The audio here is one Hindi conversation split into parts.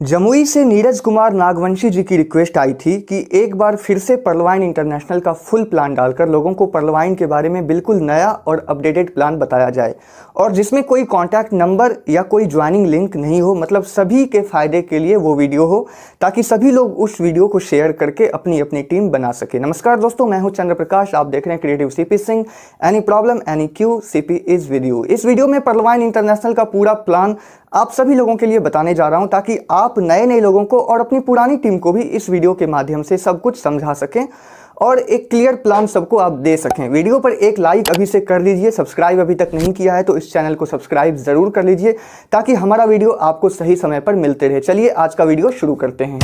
जमुई से नीरज कुमार नागवंशी जी की रिक्वेस्ट आई थी कि एक बार फिर से पर्लवाइन इंटरनेशनल का फुल प्लान डालकर लोगों को पर्लवाइन के बारे में बिल्कुल नया और अपडेटेड प्लान बताया जाए और जिसमें कोई कॉन्टैक्ट नंबर या कोई ज्वाइनिंग लिंक नहीं हो, मतलब सभी के फ़ायदे के लिए वो वीडियो हो ताकि सभी लोग उस वीडियो को शेयर करके अपनी अपनी टीम बना सके। नमस्कार दोस्तों, मैं हूं चंद्र प्रकाश, आप देख रहे हैं creative CP Singh. Any problem any Q, CP is with you. इस वीडियो में पर्लवाइन इंटरनेशनल का पूरा प्लान आप सभी लोगों के लिए बताने जा रहा हूं ताकि आप नए लोगों को और अपनी पुरानी टीम को भी इस वीडियो के माध्यम से सब कुछ समझा सकें और एक क्लियर प्लान सबको आप दे सकें। वीडियो पर एक लाइक अभी से कर लीजिए, सब्सक्राइब अभी तक नहीं किया है तो इस चैनल को सब्सक्राइब ज़रूर कर लीजिए ताकि हमारा वीडियो आपको सही समय पर मिलते रहे। चलिए आज का वीडियो शुरू करते हैं।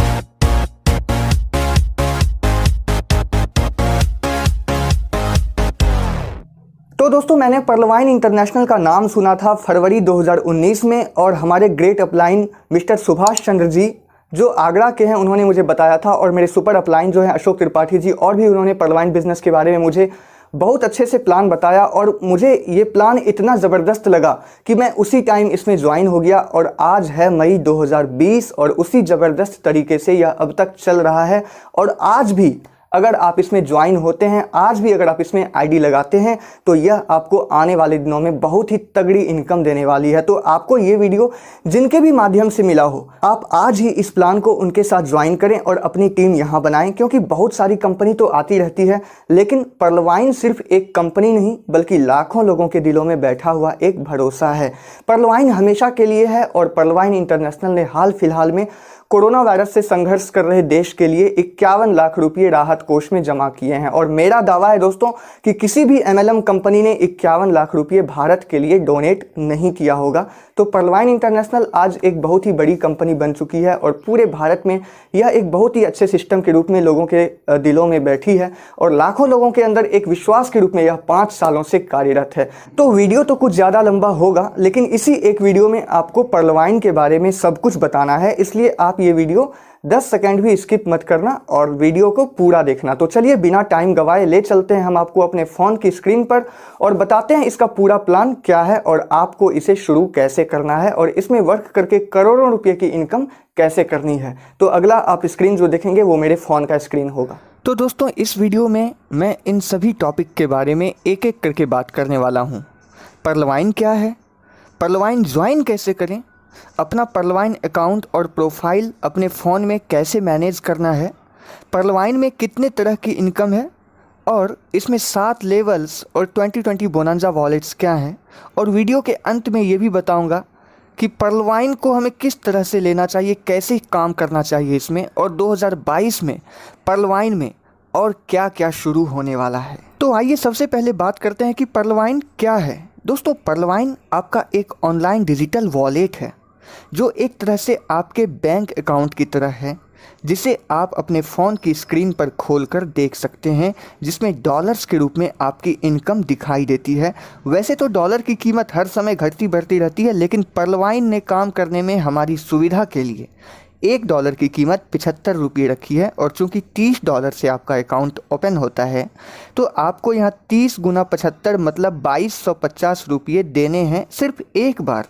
तो दोस्तों, मैंने पर्लवाइन इंटरनेशनल का नाम सुना था फरवरी 2019 में और हमारे great upline mister Subhash Chandra ji जो आगरा के हैं उन्होंने मुझे बताया था और मेरे सुपर अपलाइन जो है अशोक त्रिपाठी जी और भी उन्होंने पर्लवाइन बिजनेस के बारे में मुझे बहुत अच्छे से प्लान बताया और मुझे ये प्लान इतना ज़बरदस्त लगा कि मैं उसी टाइम इसमें ज्वाइन हो गया और आज है मई 2020 और उसी ज़बरदस्त तरीके से यह अब तक चल रहा है। और आज भी अगर आप इसमें ज्वाइन होते हैं, आज भी अगर आप इसमें आईडी लगाते हैं तो यह आपको आने वाले दिनों में बहुत ही तगड़ी इनकम देने वाली है। तो आपको ये वीडियो जिनके भी माध्यम से मिला हो, आप आज ही इस प्लान को उनके साथ ज्वाइन करें और अपनी टीम यहाँ बनाएं, क्योंकि बहुत सारी कंपनी तो आती रहती है लेकिन पर्लवाइन सिर्फ एक कंपनी नहीं बल्कि लाखों लोगों के दिलों में बैठा हुआ एक भरोसा है। पर्लवाइन हमेशा के लिए है और पर्लवाइन इंटरनेशनल ने हाल फिलहाल में कोरोना वायरस से संघर्ष कर रहे देश के लिए 51 लाख रुपये राहत कोष में जमा किए हैं। और मेरा दावा है दोस्तों कि किसी भी एमएलएम कंपनी ने 51 लाख रुपये भारत के लिए डोनेट नहीं किया होगा। तो पर्लवाइन इंटरनेशनल आज एक बहुत ही बड़ी कंपनी बन चुकी है और पूरे भारत में यह एक बहुत ही अच्छे सिस्टम के रूप में लोगों के दिलों में बैठी है और लाखों लोगों के अंदर एक विश्वास के रूप में यह 5 सालों से कार्यरत है। तो वीडियो तो कुछ ज़्यादा लंबा होगा लेकिन इसी एक वीडियो में आपको पर्लवाइन के बारे में सब कुछ बताना है, इसलिए आप ये वीडियो 10 सेकंड भी स्किप मत करना और वीडियो को पूरा देखना। तो चलिए बिना टाइम गवाए ले चलते हैं हम आपको अपने फ़ोन की स्क्रीन पर और बताते हैं इसका पूरा प्लान क्या है और आपको इसे शुरू कैसे करना है और इसमें वर्क करके करोड़ों रुपए की इनकम कैसे करनी है। तो अगला आप स्क्रीन जो देखेंगे वो मेरे फ़ोन का स्क्रीन होगा। तो दोस्तों, इस वीडियो में मैं इन सभी टॉपिक के बारे में एक एक करके बात करने वाला हूँ। पर्लवाइन क्या है, पर्लवाइन ज्वाइन कैसे करें, अपना पर्लवाइन अकाउंट और प्रोफाइल अपने फ़ोन में कैसे मैनेज करना है, पर्लवाइन में कितने तरह की इनकम है और इसमें 7 लेवल्स और 2020 बोनांजा वॉलेट्स क्या हैं, और वीडियो के अंत में ये भी बताऊंगा कि पर्लवाइन को हमें किस तरह से लेना चाहिए, कैसे काम करना चाहिए इसमें, और 2022 में पर्लवाइन में और क्या क्या शुरू होने वाला है। तो आइए सबसे पहले बात करते हैं कि पर्लवाइन क्या है। दोस्तों, पर्लवाइन आपका एक ऑनलाइन डिजिटल वॉलेट है जो एक तरह से आपके बैंक अकाउंट की तरह है, जिसे आप अपने फ़ोन की स्क्रीन पर खोलकर देख सकते हैं, जिसमें डॉलर्स के रूप में आपकी इनकम दिखाई देती है। वैसे तो डॉलर की कीमत हर समय घटती बढ़ती रहती है, लेकिन पर्लवाइन ने काम करने में हमारी सुविधा के लिए $1 की कीमत 75 रुपये रखी है और चूंकि $30 से आपका अकाउंट ओपन होता है तो आपको यहाँ 30 गुना 75 मतलब 2250 रुपये देने हैं सिर्फ एक बार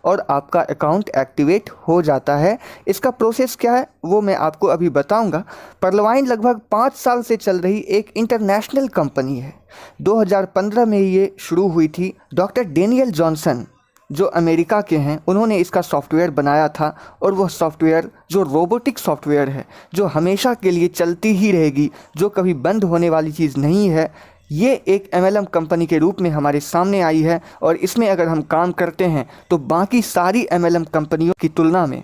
और आपका अकाउंट एक्टिवेट हो जाता है। इसका प्रोसेस क्या है वो मैं आपको अभी बताऊंगा। पर्लवाइन लगभग 5 साल से चल रही एक इंटरनेशनल कंपनी है। 2015 में ये शुरू हुई थी। डॉक्टर डेनियल जॉनसन जो अमेरिका के हैं उन्होंने इसका सॉफ्टवेयर बनाया था और वह सॉफ्टवेयर जो रोबोटिक सॉफ्टवेयर है, जो हमेशा के लिए चलती ही रहेगी, जो कभी बंद होने वाली चीज़ नहीं है, ये एक एमएलएम कंपनी के रूप में हमारे सामने आई है और इसमें अगर हम काम करते हैं तो बाकी सारी एमएलएम कंपनियों की तुलना में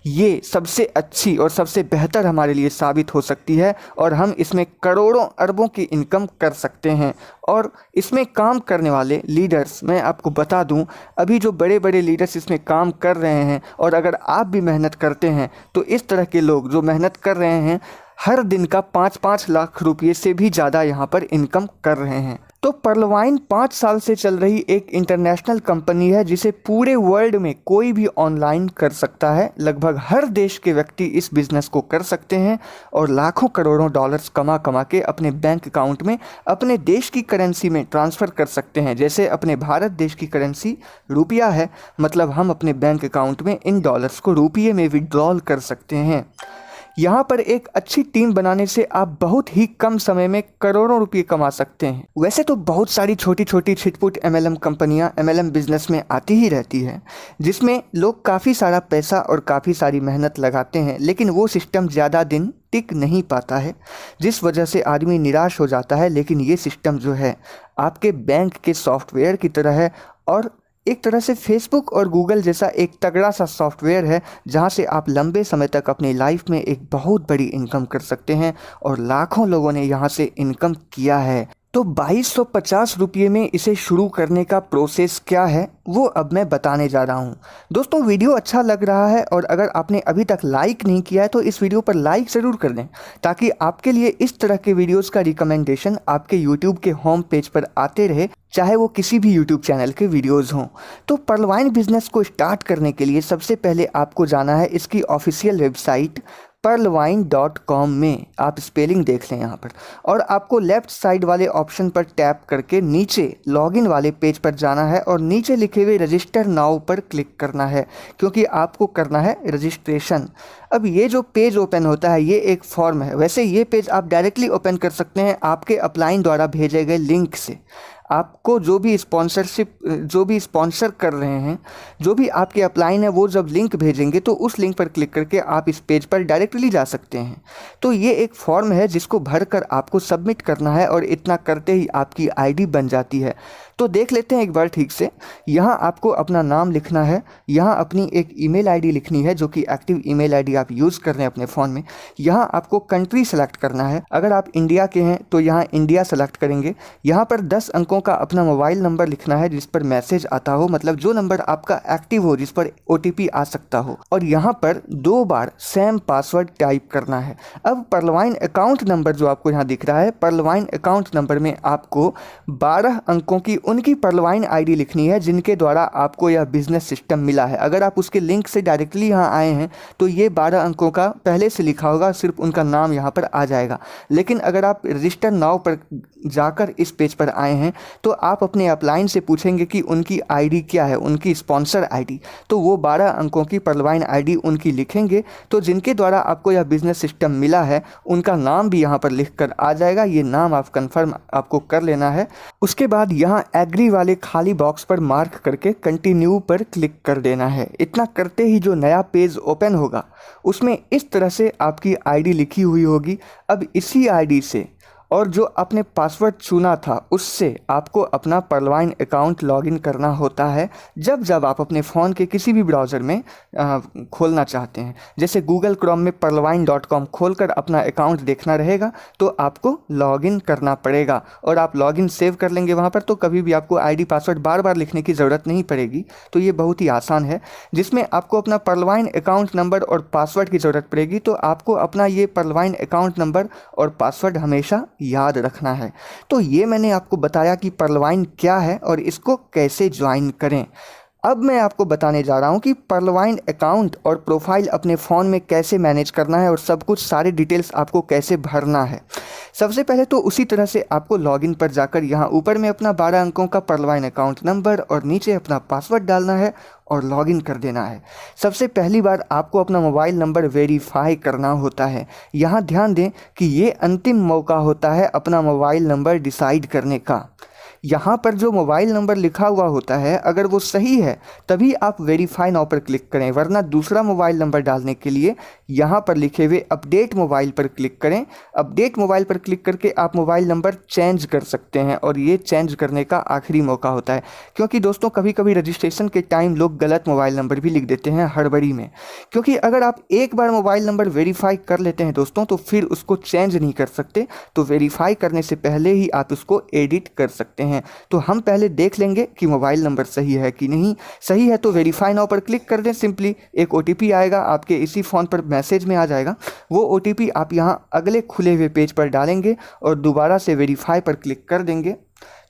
ये सबसे अच्छी और सबसे बेहतर हमारे लिए साबित हो सकती है और हम इसमें करोड़ों अरबों की इनकम कर सकते हैं। और इसमें काम करने वाले लीडर्स मैं आपको बता दूं, अभी जो बड़े बड़े लीडर्स इसमें काम कर रहे हैं और अगर आप भी मेहनत करते हैं तो इस तरह के लोग जो मेहनत कर रहे हैं हर दिन का 5-5 लाख रुपये से भी ज़्यादा यहाँ पर इनकम कर रहे हैं। तो पर्लवाइन 5 साल से चल रही एक इंटरनेशनल कंपनी है जिसे पूरे वर्ल्ड में कोई भी ऑनलाइन कर सकता है। लगभग हर देश के व्यक्ति इस बिज़नेस को कर सकते हैं और लाखों करोड़ों डॉलर्स कमा कमा के अपने बैंक अकाउंट में अपने देश की करेंसी में ट्रांसफ़र कर सकते हैं। जैसे अपने भारत देश की करेंसी रुपया है, मतलब हम अपने बैंक अकाउंट में इन डॉलर्स को रुपये में विड्रॉल कर सकते हैं। यहाँ पर एक अच्छी टीम बनाने से आप बहुत ही कम समय में करोड़ों रुपये कमा सकते हैं। वैसे तो बहुत सारी छोटी छोटी छिटपुट MLM कंपनियाँ MLM बिजनेस में आती ही रहती है, जिसमें लोग काफ़ी सारा पैसा और काफ़ी सारी मेहनत लगाते हैं, लेकिन वो सिस्टम ज़्यादा दिन टिक नहीं पाता है, जिस वजह से आदमी निराश हो जाता है। लेकिन ये सिस्टम जो है आपके बैंक के सॉफ्टवेयर की तरह है और एक तरह से फेसबुक और गूगल जैसा एक तगड़ा सा सॉफ्टवेयर है, जहां से आप लंबे समय तक अपनी लाइफ में एक बहुत बड़ी इनकम कर सकते हैं और लाखों लोगों ने यहां से इनकम किया है। तो 2250 रुपये में इसे शुरू करने का प्रोसेस क्या है वो अब मैं बताने जा रहा हूँ। दोस्तों, वीडियो अच्छा लग रहा है और अगर आपने अभी तक लाइक नहीं किया है तो इस वीडियो पर लाइक ज़रूर कर दें, ताकि आपके लिए इस तरह के वीडियोस का रिकमेंडेशन आपके यूट्यूब के होम पेज पर आते रहे, चाहे वो किसी भी यूट्यूब चैनल के वीडियोज़ हों। तो पर्लवाइन बिजनेस को स्टार्ट करने के लिए सबसे पहले आपको जाना है इसकी ऑफिशियल वेबसाइट pearlwine.com में। आप स्पेलिंग देख लें यहाँ पर, और आपको लेफ़्ट साइड वाले ऑप्शन पर टैप करके नीचे लॉगिन वाले पेज पर जाना है और नीचे लिखे हुए रजिस्टर नाउ पर क्लिक करना है, क्योंकि आपको करना है रजिस्ट्रेशन। अब ये जो पेज ओपन होता है ये एक फॉर्म है। वैसे ये पेज आप डायरेक्टली ओपन कर सकते हैं आपके अपलाइन द्वारा भेजे गए लिंक से। आपको जो भी स्पॉन्सर कर रहे हैं, जो भी आपके अपलाइन है, वो जब लिंक भेजेंगे तो उस लिंक पर क्लिक करके आप इस पेज पर डायरेक्टली जा सकते हैं। तो ये एक फॉर्म है जिसको भरकर आपको सबमिट करना है और इतना करते ही आपकी आईडी बन जाती है। तो देख लेते हैं एक बार ठीक से। यहाँ आपको अपना नाम लिखना है, यहाँ अपनी एक ईमेल आईडी लिखनी है जो कि एक्टिव ईमेल आईडी आप यूज़ कर रहे हैं अपने फ़ोन में। यहाँ आपको कंट्री सेलेक्ट करना है, अगर आप इंडिया के हैं तो यहाँ इंडिया सेलेक्ट करेंगे। यहाँ पर 10 अंकों का अपना मोबाइल नंबर लिखना है जिस पर मैसेज आता हो, मतलब जो नंबर आपका एक्टिव हो, जिस पर OTP आ सकता हो, और यहाँ पर 2 बार सेम पासवर्ड टाइप करना है। अब पर्लवाइन अकाउंट नंबर जो आपको यहाँ दिख रहा है, पर्लवाइन अकाउंट नंबर में आपको 12 अंकों की उनकी पर्लवाइन आईडी लिखनी है जिनके द्वारा आपको यह बिजनेस सिस्टम मिला है। अगर आप उसके लिंक से डायरेक्टली यहाँ आए हैं तो ये 12 अंकों का पहले से लिखा होगा, सिर्फ उनका नाम यहाँ पर आ जाएगा। लेकिन अगर आप रजिस्टर नाउ पर जाकर इस पेज पर आए हैं तो आप अपने अपलाइन से पूछेंगे कि उनकी आईडी क्या है, उनकी स्पॉन्सर आईडी, तो वो 12 अंकों की पर्लवाइन आईडी उनकी लिखेंगे। तो जिनके द्वारा आपको यह बिजनेस सिस्टम मिला है उनका नाम भी यहाँ पर लिख कर आ जाएगा। ये नाम आप कन्फर्म आपको कर लेना है। उसके बाद यहाँ एग्री वाले खाली बॉक्स पर मार्क करके कंटिन्यू पर क्लिक कर देना है। इतना करते ही जो नया पेज ओपन होगा उसमें इस तरह से आपकी आईडी लिखी हुई होगी। अब इसी आईडी से और जो आपने पासवर्ड चुना था उससे आपको अपना पर्लवाइन अकाउंट लॉगिन करना होता है जब जब आप अपने फ़ोन के किसी भी ब्राउज़र में खोलना चाहते हैं। जैसे गूगल क्रोम में pearlwine.com खोलकर अपना अकाउंट देखना रहेगा तो आपको लॉगिन करना पड़ेगा, और आप लॉगिन सेव कर लेंगे वहाँ पर, तो कभी भी आपको आईडी पासवर्ड बार बार लिखने की ज़रूरत नहीं पड़ेगी। तो ये बहुत ही आसान है, जिसमें आपको अपना पर्लवाइन अकाउंट नंबर और पासवर्ड की ज़रूरत पड़ेगी। तो आपको अपना ये पर्लवाइन अकाउंट नंबर और पासवर्ड हमेशा याद रखना है। तो ये मैंने आपको बताया कि पर्लवाइन क्या है और इसको कैसे ज्वाइन करें। अब मैं आपको बताने जा रहा हूँ कि पर्लवाइन अकाउंट और प्रोफाइल अपने फ़ोन में कैसे मैनेज करना है और सब कुछ सारे डिटेल्स आपको कैसे भरना है। सबसे पहले तो उसी तरह से आपको लॉगिन पर जाकर यहाँ ऊपर में अपना 12 अंकों का पर्लवाइन अकाउंट नंबर और नीचे अपना पासवर्ड डालना है और लॉगिन कर देना है। सबसे पहली बार आपको अपना मोबाइल नंबर वेरीफाई करना होता है। यहाँ ध्यान दें कि ये अंतिम मौका होता है अपना मोबाइल नंबर डिसाइड करने का। यहाँ पर जो मोबाइल नंबर लिखा हुआ होता है अगर वो सही है तभी आप वेरीफाई नाउ पर क्लिक करें, वरना दूसरा मोबाइल नंबर डालने के लिए यहाँ पर लिखे हुए अपडेट मोबाइल पर क्लिक करें। अपडेट मोबाइल पर क्लिक करके आप मोबाइल नंबर चेंज कर सकते हैं और ये चेंज करने का आखिरी मौका होता है, क्योंकि दोस्तों कभी कभी रजिस्ट्रेशन के टाइम लोग गलत मोबाइल नंबर भी लिख देते हैं हड़बड़ी में। क्योंकि अगर आप एक बार मोबाइल नंबर वेरीफाई कर लेते हैं दोस्तों तो फिर उसको चेंज नहीं कर सकते, तो वेरीफाई करने से पहले ही आप उसको एडिट कर सकते हैं। तो हम पहले देख लेंगे कि मोबाइल नंबर सही है कि नहीं। सही है तो वेरीफाई नाउ पर क्लिक कर दें। सिंपली एक OTP आएगा आपके इसी फ़ोन पर, मैसेज में आ जाएगा। वो OTP आप यहाँ अगले खुले हुए पेज पर डालेंगे और दोबारा से वेरीफाई पर क्लिक कर देंगे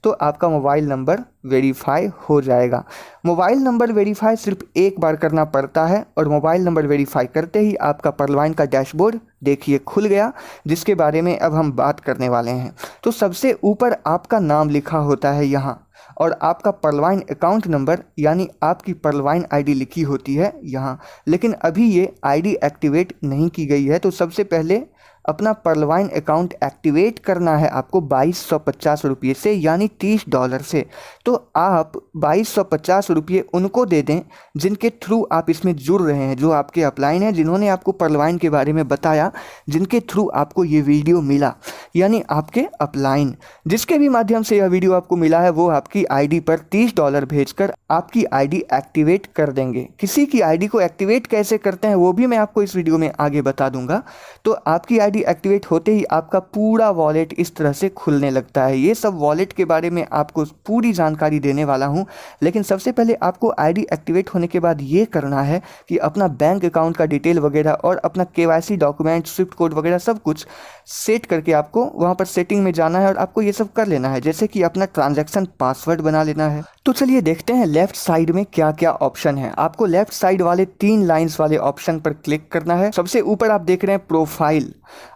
तो आपका मोबाइल नंबर वेरीफाई हो जाएगा। मोबाइल नंबर वेरीफाई सिर्फ एक बार करना पड़ता है और मोबाइल नंबर वेरीफाई करते ही आपका पर्लवाइन का डैशबोर्ड देखिए खुल गया, जिसके बारे में अब हम बात करने वाले हैं। तो सबसे ऊपर आपका नाम लिखा होता है यहाँ, और आपका पर्लवाइन अकाउंट नंबर यानी आपकी पर्लवाइन आईडी लिखी होती है यहाँ। लेकिन अभी ये आईडी एक्टिवेट नहीं की गई है, तो सबसे पहले अपना पर्लवाइन अकाउंट एक्टिवेट करना है आपको 2250 रुपये से, यानी $30 से। तो आप 2250 रुपये उनको दे दें जिनके थ्रू आप इसमें जुड़ रहे हैं, जो आपके अपलाइन हैं, जिन्होंने आपको पर्लवाइन के बारे में बताया, जिनके थ्रू आपको ये वीडियो मिला, यानी आपके अपलाइन। जिसके भी माध्यम से यह वीडियो आपको मिला है वो आपकी आईडी पर $30 भेजकर आपकी आईडी एक्टिवेट कर देंगे। किसी की आईडी को एक्टिवेट कैसे करते हैं वो भी मैं आपको इस वीडियो में आगे बता दूंगा। तो आपकी आईडी एक्टिवेट होते ही आपका पूरा वॉलेट इस तरह से खुलने लगता है। ये सब वॉलेट के बारे में आपको पूरी जानकारी देने वाला हूं, लेकिन सबसे पहले आपको आईडी एक्टिवेट होने के बाद ये करना है कि अपना बैंक अकाउंट का डिटेल वगैरह और अपना केवाईसी डॉक्यूमेंट, स्विफ्ट कोड वगैरह सब कुछ सेट करके आपको वहां पर सेटिंग में जाना है और आपको ये सब कर लेना है, जैसे कि अपना ट्रांजैक्शन पासवर्ड बना लेना है। तो चलिए देखते हैं लेफ्ट साइड में क्या क्या ऑप्शन है। आपको लेफ्ट साइड वाले 3 लाइंस वाले ऑप्शन पर क्लिक करना है। सबसे ऊपर आप देख रहे हैं प्रोफाइल,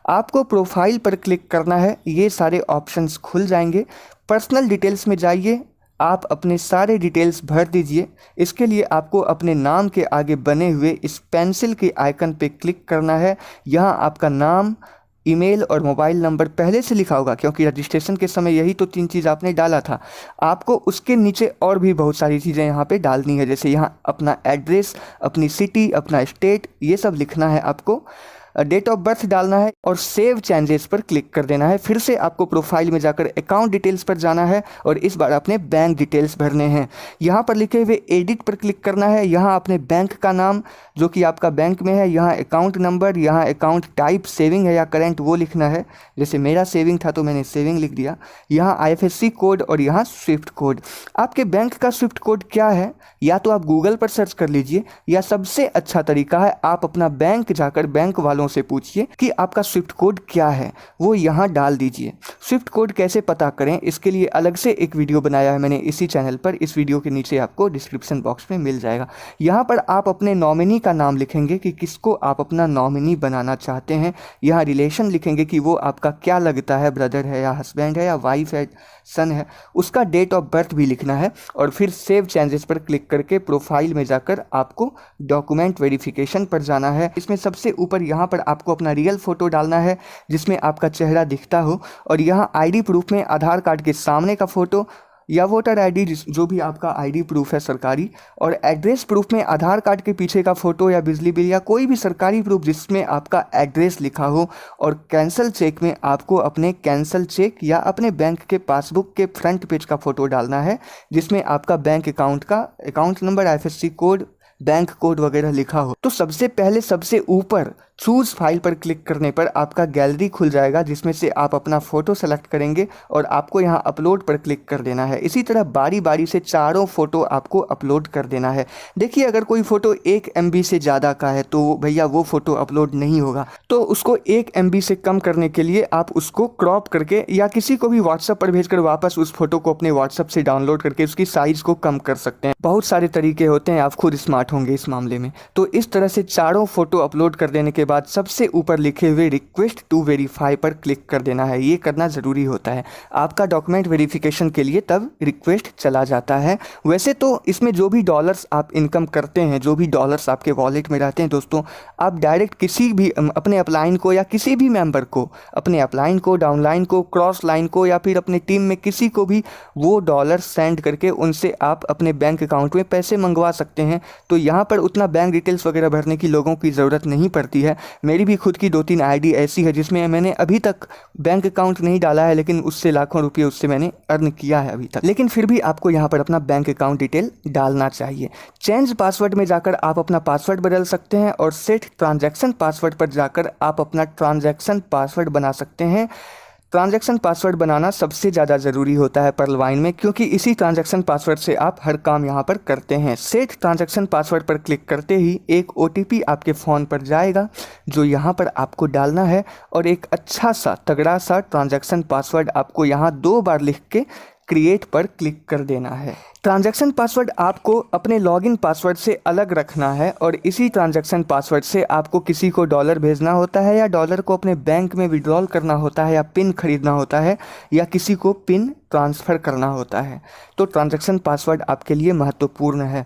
आपको प्रोफाइल पर क्लिक करना है। ये सारे ऑप्शंस खुल जाएंगे। पर्सनल डिटेल्स में जाइए, आप अपने सारे डिटेल्स भर दीजिए। इसके लिए आपको अपने नाम के आगे बने हुए इस पेंसिल के आइकन पे क्लिक करना है। यहाँ आपका नाम, ईमेल और मोबाइल नंबर पहले से लिखा होगा, क्योंकि रजिस्ट्रेशन के समय यही तो 3 चीज़ आपने डाला था। आपको उसके नीचे और भी बहुत सारी चीज़ें यहाँ पे डालनी है, जैसे यहाँ अपना एड्रेस, अपनी सिटी, अपना स्टेट, ये सब लिखना है आपको। डेट ऑफ बर्थ डालना है और सेव चेंजेस पर क्लिक कर देना है। फिर से आपको प्रोफाइल में जाकर अकाउंट डिटेल्स पर जाना है और इस बार अपने बैंक डिटेल्स भरने हैं। यहाँ पर लिखे हुए एडिट पर क्लिक करना है। यहाँ अपने बैंक का नाम जो कि आपका बैंक में है, यहाँ अकाउंट नंबर, यहाँ अकाउंट टाइप सेविंग है या करेंट वो लिखना है। जैसे मेरा सेविंग था तो मैंने सेविंग लिख दिया। यहाँ IFSC कोड और यहाँ स्विफ्ट कोड। आपके बैंक का स्विफ्ट कोड क्या है, या तो आप गूगल पर सर्च कर लीजिए, या सबसे अच्छा तरीका है आप अपना बैंक जाकर बैंक वालों से पूछिए कि आपका स्विफ्ट कोड क्या है, वो यहाँ डाल दीजिए। स्विफ्ट कोड कैसे पता करें इसके लिए अलग से एक वीडियो बनाया है मैंने इसी चैनल पर, इस वीडियो के नीचे आपको डिस्क्रिप्शन बॉक्स में मिल जाएगा। यहाँ पर आप अपने नॉमिनी का नाम लिखेंगे कि किसको आप अपना नॉमिनी बनाना चाहते हैं। यहाँ रिलेशन लिखेंगे कि वो आपका क्या लगता है, ब्रदर है या हस्बैंड है या वाइफ है, सन है। उसका डेट ऑफ बर्थ भी लिखना है और फिर सेव चेंजेस पर क्लिक करके प्रोफाइल में जाकर आपको डॉक्यूमेंट वेरिफिकेशन पर जाना है। इसमें सबसे ऊपर यहाँ पर आपको अपना रियल फोटो डालना है जिसमें आपका चेहरा दिखता हो, और यहाँ आईडी प्रूफ में आधार कार्ड के सामने का फोटो या वोटर आईडी जो भी आपका आईडी प्रूफ है सरकारी, और एड्रेस प्रूफ में आधार कार्ड के पीछे का फोटो या बिजली बिल या कोई भी सरकारी प्रूफ जिसमें आपका एड्रेस लिखा हो, और कैंसल चेक में आपको अपने कैंसल चेक या अपने बैंक के पासबुक के फ्रंट पेज का फोटो डालना है जिसमें आपका बैंक अकाउंट का account number, IFSC code, bank code वगैरह लिखा हो। तो सबसे पहले सबसे ऊपर चूज फाइल पर क्लिक करने पर आपका गैलरी खुल जाएगा जिसमें से आप अपना फ़ोटो सेलेक्ट करेंगे और आपको यहाँ अपलोड पर क्लिक कर देना है। इसी तरह बारी बारी से चारों फ़ोटो आपको अपलोड कर देना है। देखिए अगर कोई फ़ोटो 1 MB से ज़्यादा का है तो भैया वो फ़ोटो अपलोड नहीं होगा, तो उसको 1 MB से कम करने के लिए आप उसको क्रॉप करके या किसी को भी व्हाट्सएप पर भेजकर वापस उस फोटो को अपने व्हाट्सएप से डाउनलोड करके उसकी साइज़ को कम कर सकते हैं। बहुत सारे तरीके होते हैं, आप खुद स्मार्ट होंगे इस मामले में। तो इस तरह से चारों फ़ोटो अपलोड कर देने के बाद सबसे ऊपर लिखे हुए रिक्वेस्ट टू वेरीफाई पर क्लिक कर देना है। ये करना ज़रूरी होता है, आपका डॉक्यूमेंट वेरिफिकेशन के लिए तब रिक्वेस्ट चला जाता है। वैसे तो इसमें जो भी डॉलर्स आप इनकम करते हैं, जो भी डॉलर्स आपके वॉलेट में रहते हैं दोस्तों, आप डायरेक्ट किसी भी अपने अपलाइन को या किसी भी मेंबर को, अपने अपलाइन को, डाउनलाइन को, क्रॉस लाइन को या फिर अपने टीम में किसी को भी वो डॉलर सेंड करके उनसे आप अपने बैंक अकाउंट में पैसे मंगवा सकते हैं। तो यहाँ पर उतना बैंक डिटेल्स वगैरह भरने की लोगों की ज़रूरत नहीं पड़ती है। मेरी भी खुद की 2-3 आईडी ऐसी है जिसमें मैंने अभी तक बैंक अकाउंट नहीं डाला है, लेकिन उससे लाखों रुपये उससे मैंने अर्न किया है अभी तक। लेकिन फिर भी आपको यहाँ पर अपना बैंक अकाउंट डिटेल डालना चाहिए। चेंज पासवर्ड में जाकर आप अपना पासवर्ड बदल सकते हैं और सेट ट्रांजैक्शन पासवर्ड पर जाकर आप अपना ट्रांजैक्शन पासवर्ड बना सकते हैं। ट्रांजैक्शन पासवर्ड बनाना सबसे ज़्यादा ज़रूरी होता है पर्लवाइन में, क्योंकि इसी ट्रांजैक्शन पासवर्ड से आप हर काम यहाँ पर करते हैं। सेट ट्रांजैक्शन पासवर्ड पर क्लिक करते ही एक OTP आपके फ़ोन पर जाएगा जो यहाँ पर आपको डालना है, और एक अच्छा सा तगड़ा सा ट्रांजैक्शन पासवर्ड आपको यहाँ 2 बार लिख के क्रिएट पर क्लिक कर देना है। ट्रांजैक्शन पासवर्ड आपको अपने लॉगिन पासवर्ड से अलग रखना है और इसी ट्रांजैक्शन पासवर्ड से आपको किसी को डॉलर भेजना होता है या डॉलर को अपने बैंक में विड्रॉल करना होता है या पिन खरीदना होता है या किसी को पिन ट्रांसफ़र करना होता है। तो ट्रांजैक्शन पासवर्ड आपके लिए महत्वपूर्ण है।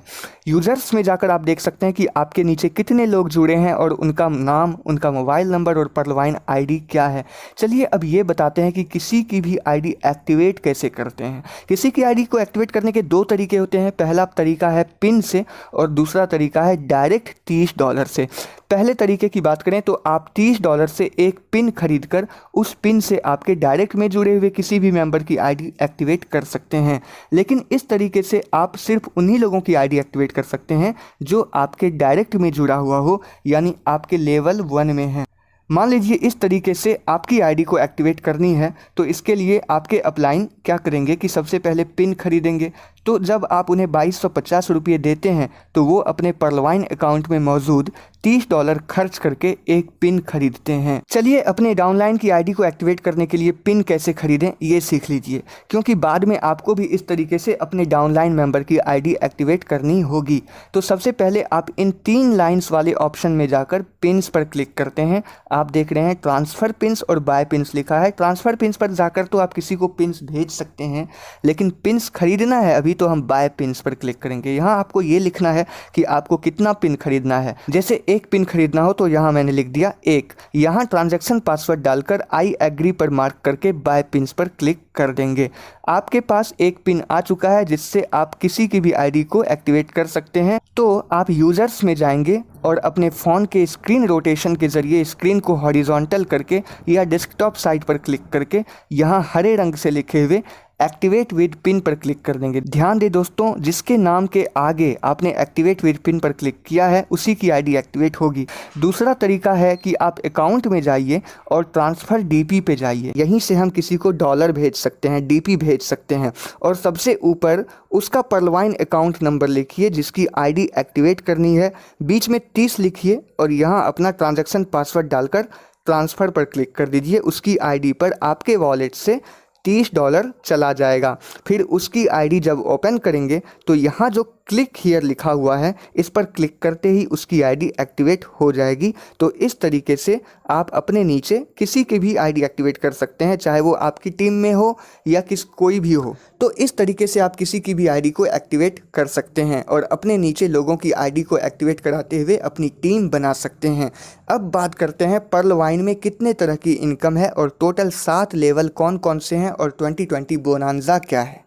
यूज़र्स में जाकर आप देख सकते हैं कि आपके नीचे कितने लोग जुड़े हैं और उनका नाम, उनका मोबाइल नंबर और पर्लवाइन आईडी क्या है। चलिए अब ये बताते हैं कि किसी की भी आईडी एक्टिवेट कैसे करते हैं। किसी की आईडी को एक्टिवेट करने के दो तरीके होते हैं। पहला तरीका है पिन से और दूसरा तरीका है डायरेक्ट $30 से। पहले तरीके की बात करें तो आप $30 से एक पिन खरीदकर उस पिन से आपके डायरेक्ट में जुड़े हुए किसी भी मेंबर की आईडी एक्टिवेट कर सकते हैं। लेकिन इस तरीके से आप सिर्फ उन्हीं लोगों की आईडी एक्टिवेट कर सकते हैं जो आपके डायरेक्ट में जुड़ा हुआ हो, यानी आपके लेवल 1 में है। मान लीजिए इस तरीके से आपकी आईडी को एक्टिवेट करनी है तो इसके लिए आपके अपलाइन क्या करेंगे कि सबसे पहले पिन खरीदेंगे। तो जब आप उन्हें 2250 रुपये देते हैं तो वो अपने पर्लवाइन अकाउंट में मौजूद $30 खर्च करके एक पिन खरीदते हैं। चलिए अपने डाउनलाइन की आईडी को एक्टिवेट करने के लिए पिन कैसे खरीदें ये सीख लीजिए, क्योंकि बाद में आपको भी इस तरीके से अपने डाउनलाइन मेंबर की आईडी एक्टिवेट करनी होगी। तो सबसे पहले आप इन 3 लाइन्स वाले ऑप्शन में जाकर पिन्स पर क्लिक करते हैं। आप देख रहे हैं ट्रांसफ़र पिन्स और बाय पिन्स लिखा है। ट्रांसफ़र पिन्स पर जाकर तो आप किसी को पिन्स भेज सकते हैं, लेकिन पिन्स खरीदना है अभी तो हम बाय पिन्स पर क्लिक करेंगे। यहाँ आपको ये लिखना है कि आपको कितना पिन खरीदना है। जैसे एक पिन खरीदना हो तो यहाँ मैंने लिख दिया 1। यहाँ ट्रांजैक्शन पासवर्ड डालकर आई एग्री पर मार्क करके बाय पिन्स पर क्लिक कर देंगे। आपके पास एक पिन आ चुका है जिससे आप किसी की भी आईडी को एक्टिवेट कर सकते हैं। तो आप यूज़र्स में जाएंगे और अपने फ़ोन के स्क्रीन रोटेशन के ज़रिए स्क्रीन को हॉरिजॉन्टल करके या डेस्कटॉप साइट पर क्लिक करके यहाँ हरे रंग से लिखे हुए एक्टिवेट विद पिन पर क्लिक कर देंगे। ध्यान दें दोस्तों, जिसके नाम के आगे आपने एक्टिवेट विद पिन पर क्लिक किया है उसी की आईडी एक्टिवेट होगी। दूसरा तरीका है कि आप अकाउंट में जाइए और ट्रांसफ़र डीपी पे जाइए। यहीं से हम किसी को डॉलर भेज सकते हैं, डीपी भेज सकते हैं और सबसे ऊपर उसका पर्लवाइन अकाउंट नंबर लिखिए जिसकी आईडी एक्टिवेट करनी है। बीच में 30 लिखिए और यहाँ अपना ट्रांजैक्शन पासवर्ड डालकर ट्रांसफ़र पर क्लिक कर दीजिए। उसकी आईडी पर आपके वॉलेट से $30 चला जाएगा। फिर उसकी आईडी जब ओपन करेंगे तो यहाँ जो क्लिक हियर लिखा हुआ है इस पर क्लिक करते ही उसकी आईडी एक्टिवेट हो जाएगी। तो इस तरीके से आप अपने नीचे किसी की भी आईडी एक्टिवेट कर सकते हैं, चाहे वो आपकी टीम में हो या कोई भी हो। तो इस तरीके से आप किसी की भी आईडी को एक्टिवेट कर सकते हैं और अपने नीचे लोगों की आईडी को एक्टिवेट कराते हुए अपनी टीम बना सकते हैं। अब बात करते हैं पर्लवाइन में कितने तरह की इनकम है और टोटल 7 लेवल कौन कौन से हैं और 2020 बोनांजा क्या है।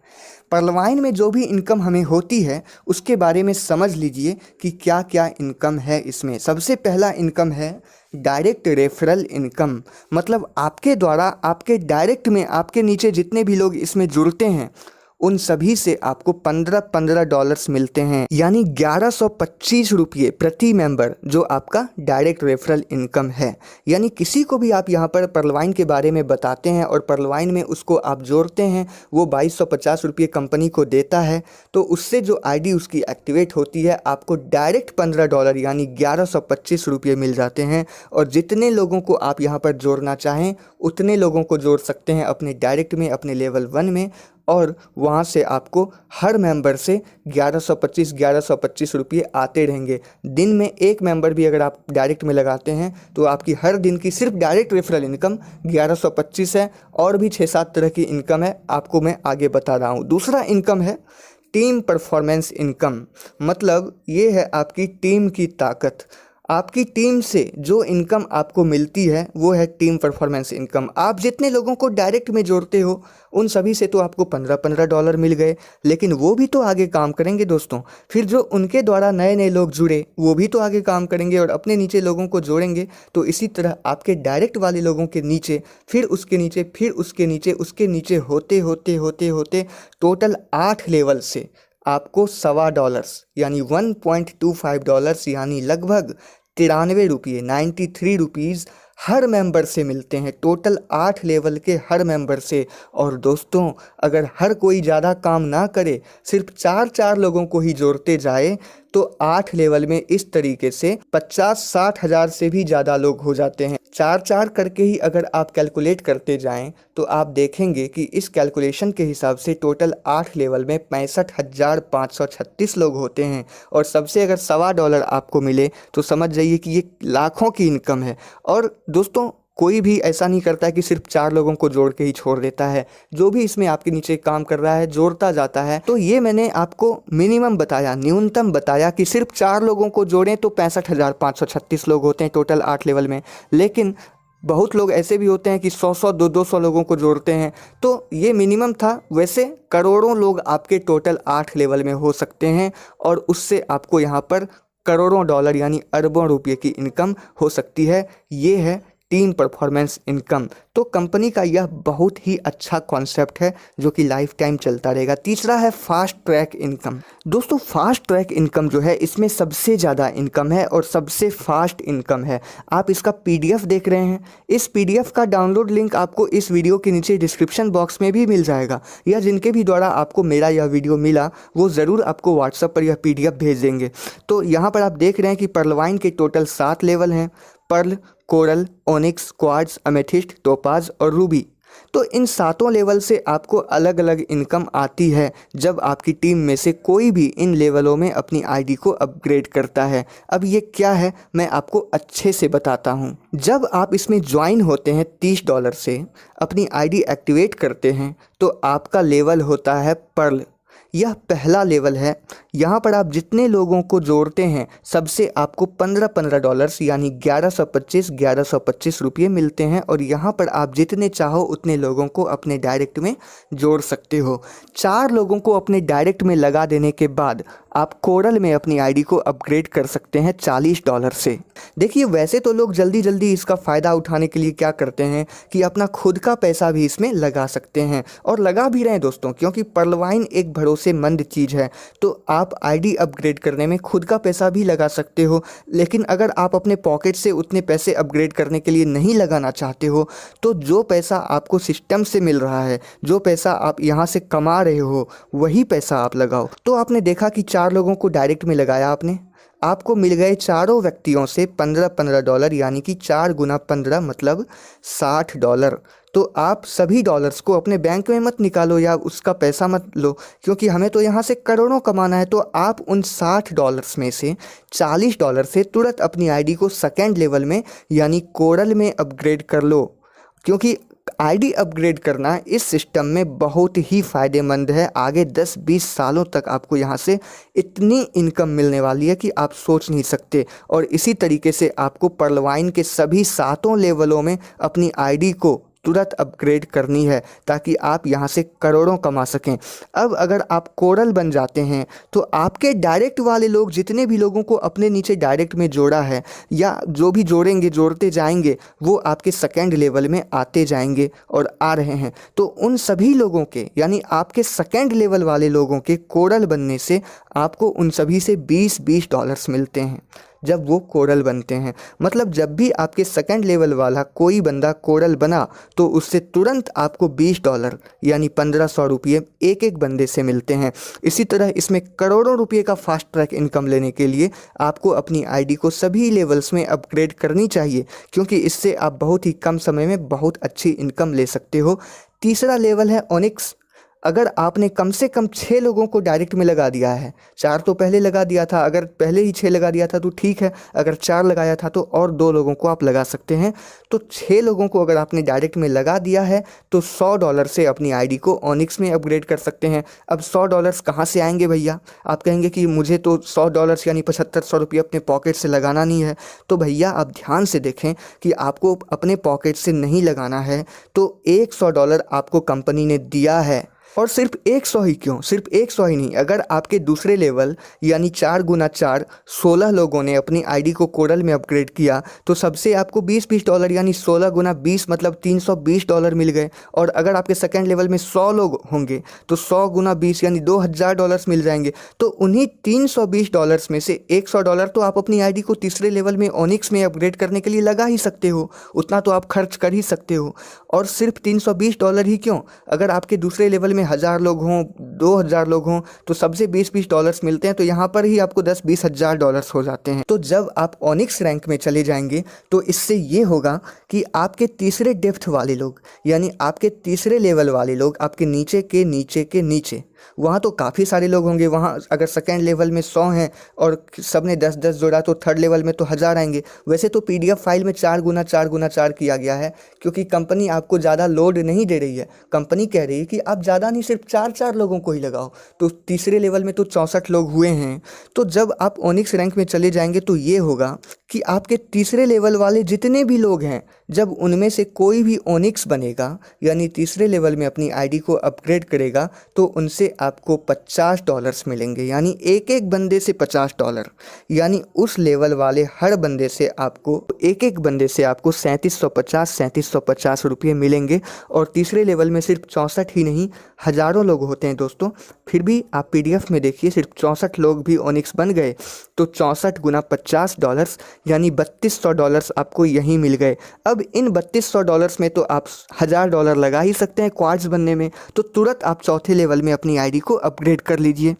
पर्लवाइन में जो भी इनकम हमें होती है उसके बारे में समझ लीजिए कि क्या क्या इनकम है इसमें। सबसे पहला इनकम है डायरेक्ट रेफरल इनकम, मतलब आपके द्वारा आपके डायरेक्ट में आपके नीचे जितने भी लोग इसमें जुड़ते हैं उन सभी से आपको $15 मिलते हैं, यानी 1125 रुपये प्रति मेंबर जो आपका डायरेक्ट रेफरल इनकम है। यानी किसी को भी आप यहाँ पर पर्लवाइन के बारे में बताते हैं और पर्लवाइन में उसको आप जोड़ते हैं, वो 2250 रुपये कंपनी को देता है, तो उससे जो आईडी उसकी एक्टिवेट होती है आपको डायरेक्ट $15 यानी 1125 रुपये मिल जाते हैं। और जितने लोगों को आप यहाँ पर जोड़ना चाहें उतने लोगों को जोड़ सकते हैं अपने डायरेक्ट में, अपने लेवल 1 में, और वहाँ से आपको हर मेंबर से 1125 रुपये आते रहेंगे। दिन में एक मेंबर भी अगर आप डायरेक्ट में लगाते हैं तो आपकी हर दिन की सिर्फ डायरेक्ट रेफरल इनकम 1125 है। और भी 6-7 तरह की इनकम है, आपको मैं आगे बता रहा हूँ। दूसरा इनकम है टीम परफॉर्मेंस इनकम, मतलब ये है आपकी टीम की ताकत। आपकी टीम से जो इनकम आपको मिलती है वो है टीम परफॉर्मेंस इनकम। आप जितने लोगों को डायरेक्ट में जोड़ते हो उन सभी से तो आपको $15 मिल गए, लेकिन वो भी तो आगे काम करेंगे दोस्तों। फिर जो उनके द्वारा नए नए लोग जुड़े वो भी तो आगे काम करेंगे और अपने नीचे लोगों को जोड़ेंगे। तो इसी तरह आपके डायरेक्ट वाले लोगों के नीचे, फिर उसके नीचे, फिर उसके नीचे, उसके नीचे होते होते होते होते टोटल 8 लेवल से आपको $1.25 यानी $1.25 यानी लगभग 93 रुपये 93 रुपीज़ हर मेंबर से मिलते हैं, टोटल 8 लेवल के हर मेंबर से। और दोस्तों अगर हर कोई ज़्यादा काम ना करे, सिर्फ 4 लोगों को ही जोड़ते जाए तो 8 लेवल में इस तरीके से 50-60 हज़ार से भी ज़्यादा लोग हो जाते हैं। 4-4 करके ही अगर आप कैलकुलेट करते जाएं तो आप देखेंगे कि इस कैलकुलेशन के हिसाब से टोटल 8 लेवल में 65,536 लोग होते हैं। और सबसे अगर $1.25 आपको मिले तो समझ जाइए कि ये लाखों की इनकम है। और दोस्तों कोई भी ऐसा नहीं करता है कि सिर्फ 4 लोगों को जोड़ के ही छोड़ देता है। जो भी इसमें आपके नीचे काम कर रहा है जोड़ता जाता है। तो ये मैंने आपको मिनिमम बताया, न्यूनतम बताया कि सिर्फ 4 लोगों को जोड़ें तो 65,536 लोग होते हैं टोटल 8 लेवल में। लेकिन बहुत लोग ऐसे भी होते हैं कि 100-100, 200-200 लोगों को जोड़ते हैं। तो ये मिनिमम था। वैसे करोड़ों लोग आपके टोटल 8 लेवल में हो सकते हैं और उससे आपको यहाँ पर करोड़ों डॉलर यानी अरबों रुपये की इनकम हो सकती है। ये है टीम परफॉर्मेंस इनकम। तो कंपनी का यह बहुत ही अच्छा कॉन्सेप्ट है जो कि लाइफ टाइम चलता रहेगा। तीसरा है फास्ट ट्रैक इनकम। दोस्तों फास्ट ट्रैक इनकम जो है इसमें सबसे ज़्यादा इनकम है और सबसे फास्ट इनकम है। आप इसका पीडीएफ देख रहे हैं, इस पीडीएफ का डाउनलोड लिंक आपको इस वीडियो के नीचे डिस्क्रिप्शन बॉक्स में भी मिल जाएगा, या जिनके भी द्वारा आपको मेरा यह वीडियो मिला वो ज़रूर आपको व्हाट्सएप पर यह पीडीएफ भेज देंगे। तो यहाँ पर आप देख रहे हैं कि पर्लवाइन के टोटल 7 लेवल हैं, pearl, coral, onyx, quartz, amethyst, topaz और रूबी। तो इन 7 लेवल से आपको अलग अलग इनकम आती है जब आपकी टीम में से कोई भी इन लेवलों में अपनी आईडी को अपग्रेड करता है। अब ये क्या है मैं आपको अच्छे से बताता हूँ। जब आप इसमें ज्वाइन होते हैं $30 से, अपनी आईडी एक्टिवेट करते हैं, तो आपका लेवल होता है पर्ल। यह पहला लेवल है। यहाँ पर आप जितने लोगों को जोड़ते हैं सबसे आपको $15 यानी 1125 रुपये मिलते हैं और यहाँ पर आप जितने चाहो उतने लोगों को अपने डायरेक्ट में जोड़ सकते हो। 4 लोगों को अपने डायरेक्ट में लगा देने के बाद आप कोरल में अपनी आईडी को अपग्रेड कर सकते हैं $40 से। देखिए वैसे तो लोग जल्दी जल्दी इसका फ़ायदा उठाने के लिए क्या करते हैं कि अपना खुद का पैसा भी इसमें लगा सकते हैं और लगा भी रहे हैं दोस्तों, क्योंकि पर्लवाइन एक भरोसेमंद चीज़ है। तो आप आईडी अपग्रेड करने में खुद का पैसा भी लगा सकते हो। लेकिन अगर आप अपने पॉकेट से उतने पैसे अपग्रेड करने के लिए नहीं लगाना चाहते हो तो जो पैसा आपको सिस्टम से मिल रहा है, जो पैसा आप यहाँ से कमा रहे हो, वही पैसा आप लगाओ। तो आपने देखा कि 4 लोगों को डायरेक्ट में लगाया आपने, आपको मिल गए चारों व्यक्तियों से $15 यानी कि 4 गुना 15 मतलब $60। तो आप सभी डॉलर्स को अपने बैंक में मत निकालो या उसका पैसा मत लो, क्योंकि हमें तो यहाँ से करोड़ों कमाना है। तो आप उन $60 में से $40 से तुरंत अपनी आईडी को सेकेंड लेवल में यानी कोरल में अपग्रेड कर लो, क्योंकि आईडी अपग्रेड करना इस सिस्टम में बहुत ही फ़ायदेमंद है। आगे 10-20 सालों तक आपको यहाँ से इतनी इनकम मिलने वाली है कि आप सोच नहीं सकते। और इसी तरीके से आपको पर्लवाइन के सभी 7 लेवलों में अपनी आईडी को तुरंत अपग्रेड करनी है ताकि आप यहाँ से करोड़ों कमा सकें। अब अगर आप कोरल बन जाते हैं तो आपके डायरेक्ट वाले लोग जितने भी लोगों को अपने नीचे डायरेक्ट में जोड़ा है या जो भी जोड़ेंगे जोड़ते जाएंगे वो आपके सेकेंड लेवल में आते जाएंगे और आ रहे हैं। तो उन सभी लोगों के यानी आपके सेकेंड लेवल वाले लोगों के कोरल बनने से आपको उन सभी से $20 मिलते हैं जब वो कोरल बनते हैं। मतलब जब भी आपके सेकंड लेवल वाला कोई बंदा कोरल बना तो उससे तुरंत आपको $20 यानी 1500 रुपये एक एक बंदे से मिलते हैं। इसी तरह इसमें करोड़ों रुपये का फास्ट ट्रैक इनकम लेने के लिए आपको अपनी आईडी को सभी लेवल्स में अपग्रेड करनी चाहिए, क्योंकि इससे आप बहुत ही कम समय में बहुत अच्छी इनकम ले सकते हो। तीसरा लेवल है ओनिक्स। अगर आपने कम से कम 6 लोगों को डायरेक्ट में लगा दिया है, 4 तो पहले लगा दिया था, अगर पहले ही 6 लगा दिया था तो ठीक है, अगर 4 लगाया था तो और 2 लोगों को आप लगा सकते हैं। तो 6 लोगों को अगर आपने डायरेक्ट में लगा दिया है तो $100 से अपनी आईडी को ओनिक्स में अपग्रेड कर सकते हैं। अब $100 कहाँ से आएंगे भैया? आप कहेंगे कि मुझे तो $100 यानी 7500 रुपये अपने पॉकेट से लगाना नहीं है। तो भैया आप ध्यान से देखें कि आपको अपने पॉकेट से नहीं लगाना है। तो $100 आपको कंपनी ने दिया है, और सिर्फ 100 ही क्यों, सिर्फ 100 ही नहीं, अगर आपके दूसरे लेवल यानी 4 गुना 4 16 लोगों ने अपनी आईडी को कोरल में अपग्रेड किया तो सबसे आपको $20 यानी 16 गुना 20 मतलब $320 मिल गए। और अगर आपके सेकंड लेवल में 100 लोग होंगे तो 100 गुना 20 यानी $2000 मिल जाएंगे। तो उन्हीं $320 में से $100 तो आप अपनी आईडी को तीसरे लेवल में ओनिक्स में अपग्रेड करने के लिए लगा ही सकते हो, उतना तो आप खर्च कर ही सकते हो। और सिर्फ $320 ही क्यों, अगर आपके दूसरे लेवल में में 1000 लोग हों, 2000 लोग हों, तो सबसे 20-20 डॉलर्स मिलते हैं। तो यहाँ पर ही आपको 10-20 हज़ार डॉलर्स हो जाते हैं। तो जब आप ओनिक्स रैंक में चले जाएंगे तो इससे ये होगा कि आपके तीसरे डेप्थ वाले लोग, यानी आपके तीसरे लेवल वाले लोग, आपके नीचे के नीचे के नीचे, वहाँ तो काफ़ी सारे लोग होंगे। वहाँ अगर सेकेंड लेवल में 100 हैं और सब ने 10-10 जोड़ा तो थर्ड लेवल में तो 1000 आएंगे। वैसे तो पीडीएफ फाइल में 4 गुना 4 गुना 4 किया गया है, क्योंकि कंपनी आपको ज़्यादा लोड नहीं दे रही है। कंपनी कह रही है कि आप ज़्यादा नहीं, सिर्फ 4-4 लोगों को ही लगाओ। तो तीसरे लेवल में तो 64 लोग हुए हैं। तो जब आप ओनिक्स रैंक में चले जाएंगे तो ये होगा कि आपके तीसरे लेवल वाले जितने भी लोग हैं, जब उनमें से कोई भी ओनिक्स बनेगा, यानी तीसरे लेवल में अपनी आईडी को अपग्रेड करेगा, तो उनसे आपको $50 मिलेंगे, यानी एक एक बंदे से $50। यानी उस लेवल वाले हर बंदे से आपको एक एक बंदे से आपको 3750 रुपये मिलेंगे। और तीसरे लेवल में सिर्फ 64 ही नहीं, हज़ारों लोग होते हैं दोस्तों। फिर भी आप पीडीएफ में देखिए, सिर्फ 64 लोग भी ओनिक्स बन गए तो 64 गुना $50 यानी $3200 आपको यहीं मिल गए। अब इन $3200 में तो आप $1000 लगा ही सकते हैं क्वार्ट्ज बनने में। तो तुरंत आप चौथे लेवल में अपनी आईडी को अपग्रेड कर लीजिए।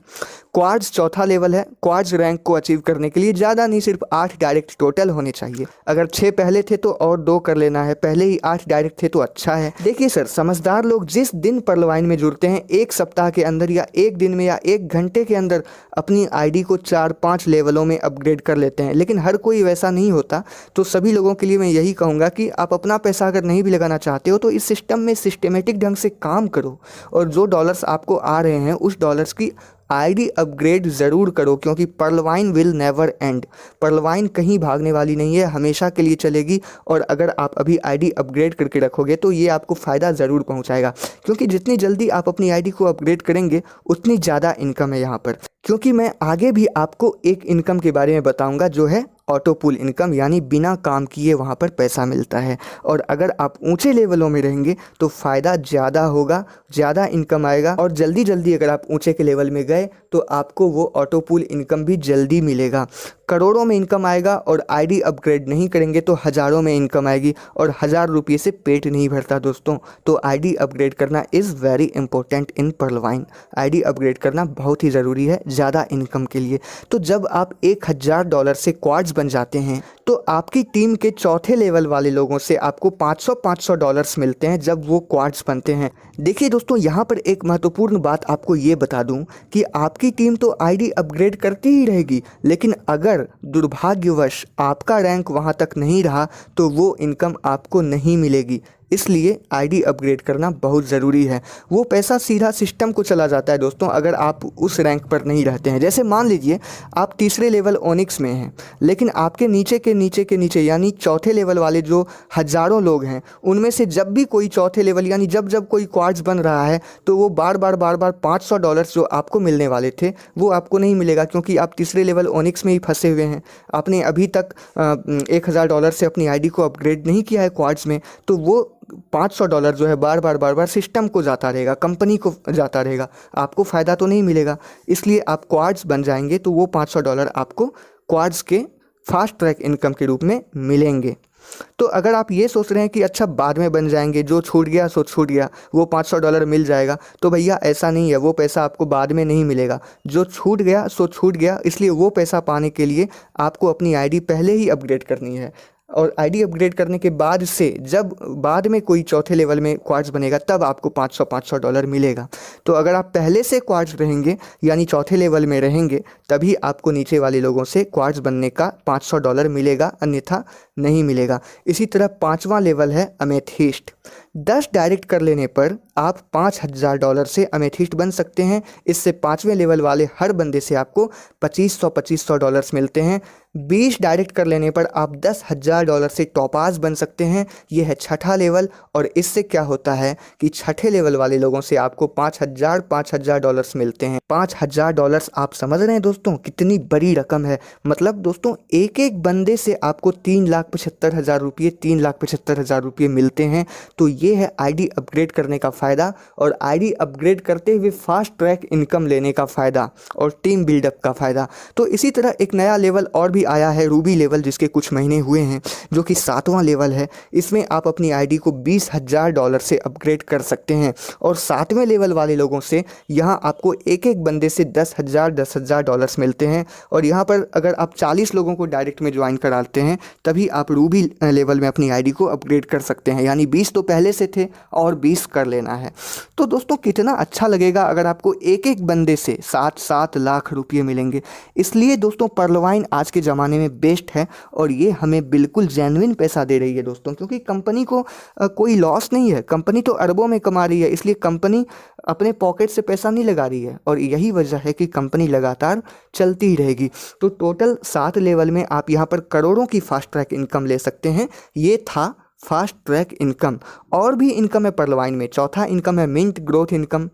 क्वार्ट्ज चौथा लेवल है। क्वार्ट्ज रैंक को अचीव करने के लिए ज़्यादा नहीं, सिर्फ 8 डायरेक्ट टोटल होने चाहिए। अगर 6 पहले थे तो और 2 कर लेना है, पहले ही 8 डायरेक्ट थे तो अच्छा है। देखिए सर, समझदार लोग जिस दिन पर्लवाइन में जुड़ते हैं, एक सप्ताह के अंदर या एक दिन में या 1 घंटे के अंदर अपनी आईडी को 4-5 लेवलों में अपग्रेड कर लेते हैं। लेकिन हर कोई वैसा नहीं होता। तो सभी लोगों के लिए मैं यही कहूँगा कि आप अपना पैसा अगर नहीं भी लगाना चाहते हो तो इस सिस्टम में सिस्टमेटिक ढंग से काम करो, और जो डॉलर्स आपको आ रहे हैं उस डॉलर्स की आईडी अपग्रेड ज़रूर करो, क्योंकि पर्लवाइन विल नेवर एंड। पर्लवाइन कहीं भागने वाली नहीं है, हमेशा के लिए चलेगी। और अगर आप अभी आईडी अपग्रेड करके रखोगे तो ये आपको फ़ायदा ज़रूर पहुंचाएगा, क्योंकि जितनी जल्दी आप अपनी आईडी को अपग्रेड करेंगे उतनी ज़्यादा इनकम है यहाँ पर। क्योंकि मैं आगे भी आपको एक इनकम के बारे में बताऊँगा जो है ऑटो पुल इनकम, यानी बिना काम किए वहाँ पर पैसा मिलता है। और अगर आप ऊंचे लेवलों में रहेंगे तो फ़ायदा ज़्यादा होगा, ज़्यादा इनकम आएगा। और जल्दी जल्दी अगर आप ऊंचे के लेवल में गए तो आपको वो ऑटो पुल इनकम भी जल्दी मिलेगा। करोड़ों में इनकम आएगा। और आईडी अपग्रेड नहीं करेंगे तो हज़ारों में इनकम आएगी, और 1000 रुपये से पेट नहीं भरता दोस्तों। तो आईडी अपग्रेड करना is very important in पर्लवाइन। ID upgrade करना बहुत ही ज़रूरी है ज़्यादा इनकम के लिए। तो जब आप $1000 से क्वार्ट्ज बन जाते हैं तो आपकी टीम के चौथे लेवल वाले लोगों से आपको $500 मिलते हैं जब वो क्वार्ट्ज बनते हैं। देखिए दोस्तों, यहाँ पर एक महत्वपूर्ण बात आपको ये बता दूं कि आपकी टीम तो आईडी अपग्रेड करती ही रहेगी, लेकिन अगर दुर्भाग्यवश आपका रैंक वहाँ तक नहीं रहा तो वो इनकम आपको नहीं मिलेगी। इसलिए आईडी अपग्रेड करना बहुत ज़रूरी है। वो पैसा सीधा सिस्टम को चला जाता है दोस्तों, अगर आप उस रैंक पर नहीं रहते हैं। जैसे मान लीजिए आप तीसरे लेवल ओनिक्स में हैं, लेकिन आपके नीचे के नीचे के नीचे यानी चौथे लेवल वाले जो हज़ारों लोग हैं, उनमें से जब भी कोई चौथे लेवल यानी जब कोई क्वार्ट्ज बन रहा है तो वो बार बार $500 जो आपको मिलने वाले थे वो आपको नहीं मिलेगा, क्योंकि आप तीसरे लेवल ओनिक्स में ही फंसे हुए हैं। आपने अभी तक $1000 से अपनी आईडी को अपग्रेड नहीं किया है क्वार्ट्ज में, तो वो $500 जो है बार बार सिस्टम को जाता रहेगा, कंपनी को जाता रहेगा, आपको फ़ायदा तो नहीं मिलेगा। इसलिए आप क्वार्ट्ज बन जाएंगे तो वो $500 आपको क्वार्ट्ज के फास्ट ट्रैक इनकम के रूप में मिलेंगे। तो अगर आप ये सोच रहे हैं कि अच्छा बाद में बन जाएंगे, जो छूट गया सो छूट गया, वो $500 मिल जाएगा, तो भैया ऐसा नहीं है। वो पैसा आपको बाद में नहीं मिलेगा, जो छूट गया सो छूट गया। इसलिए वो पैसा पाने के लिए आपको अपनी आईडी पहले ही अपग्रेड करनी है। और आईडी अपग्रेड करने के बाद से जब बाद में कोई चौथे लेवल में क्वार्ट्ज बनेगा तब आपको $500 मिलेगा। तो अगर आप पहले से क्वार्ट्ज रहेंगे यानी चौथे लेवल में रहेंगे, तभी आपको नीचे वाले लोगों से क्वार्ट्ज बनने का $500 मिलेगा, अन्यथा नहीं मिलेगा। इसी तरह 5वां लेवल है अमेथिस्ट। 10 डायरेक्ट कर लेने पर आप $5000 से अमेथिस्ट बन सकते हैं। इससे 5वें लेवल वाले हर बंदे से आपको $2500 मिलते हैं। 20 डायरेक्ट कर लेने पर आप $10,000 से टॉपाज बन सकते हैं। यह है छठा लेवल। और इससे क्या होता है कि छठे लेवल वाले लोगों से आपको $5000 मिलते हैं। $5000 आप समझ रहे हैं दोस्तों कितनी बड़ी रकम है। मतलब दोस्तों एक एक बंदे से आपको 3,75,000 रुपये 3,75,000 रुपये मिलते हैं। तो ये है आईडी अपग्रेड करने का फ़ायदा और आईडी अपग्रेड करते हुए फास्ट ट्रैक इनकम लेने का फ़ायदा और टीम बिल्डअप का फ़ायदा। तो इसी तरह एक नया लेवल और भी आया है, रूबी लेवल, जिसके कुछ महीने हुए हैं, जो कि 7वां लेवल है। इसमें आप अपनी आईडी को $20,000 से अपग्रेड कर सकते हैं और 7वें लेवल वाले लोगों से यहाँ आपको एक एक बंदे से $10,000 मिलते हैं। और यहाँ पर अगर आप 40 लोगों को डायरेक्ट में ज्वाइन कराते हैं तभी आप रूबी लेवल में अपनी आईडी को अपग्रेड कर सकते हैं, यानी 20 तो पहले से थे और 20 कर लेना है। तो दोस्तों कितना अच्छा लगेगा अगर आपको एक एक बंदे से 7-7 लाख रुपये मिलेंगे। इसलिए दोस्तों पर्लवाइन आज के ज़माने में बेस्ट है और ये हमें बिल्कुल जेन्युइन पैसा दे रही है दोस्तों, क्योंकि कंपनी को कोई लॉस नहीं है, कंपनी तो अरबों में कमा रही है, इसलिए कंपनी अपने पॉकेट से पैसा नहीं लगा रही है और यही वजह है कि कंपनी लगातार चलती ही रहेगी। तो टोटल 7 लेवल में आप यहाँ पर करोड़ों की फास्ट ट्रैक इनकम ले सकते हैं। ये था फास्ट ट्रैक इनकम। और भी इनकम है पर्लवाइन में। चौथा इनकम है मिंट ग्रोथ इनकम।